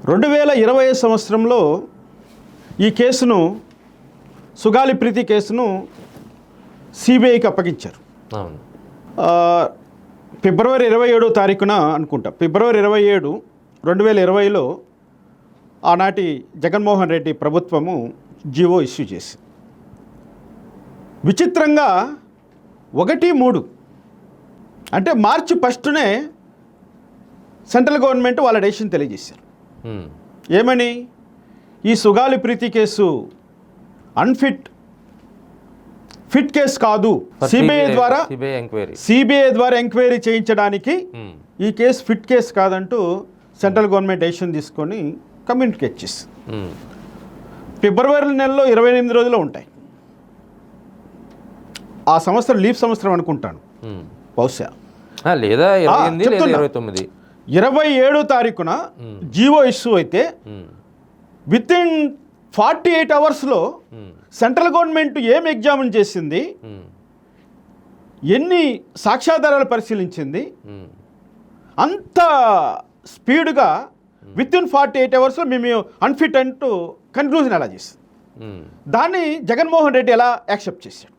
2020 సంవత్సరంలో ఈ కేసును సుగాలి ప్రీతి కేసును సిబిఐకి అప్పగించారు. అవును. ఫిబ్రవరి 27వ తారీఖున అనుకుంటా, ఫిబ్రవరి 27, 2020లో ఆనాటి జగన్మోహన్ రెడ్డి ప్రభుత్వము జీవో ఇష్యూ చేసింది. విచిత్రంగా 1-3 అంటే మార్చి 1నే సెంట్రల్ గవర్నమెంట్ వాళ్ళ డెసిషన్ తెలియజేశారు. ఏమని? ఈ Sugali Preethi case fit case కాదు, సిబిఐ ద్వారా ఎంక్వైరీ చేయించడానికి ఈ కేసు ఫిట్ కేసు కాదంటూ సెంట్రల్ గవర్నమెంట్ డెసిషన్ తీసుకొని కమ్యూనికేట్ చేసింది. ఫిబ్రవరి నెలలో 28 రోజులు ఉంటాయి. ఆ సంవత్సరం లీవ్ సంవత్సరం అనుకుంటాను బహుశా, లేదా 27వ తారీఖున జీవో ఇష్యూ అయితే విత్ ఇన్ 48 అవర్స్లో సెంట్రల్ గవర్నమెంట్ ఏం ఎగ్జామిన్ చేసింది, ఎన్ని సాక్ష్యాధారాలు పరిశీలించింది, అంత స్పీడ్గా విత్ ఇన్ 48 అవర్స్లో మేము అన్ఫిట్ అంటూ కన్క్లూజన్ ఎలా చేసింది. దాన్ని జగన్మోహన్ రెడ్డి ఎలా యాక్సెప్ట్ చేశాడు?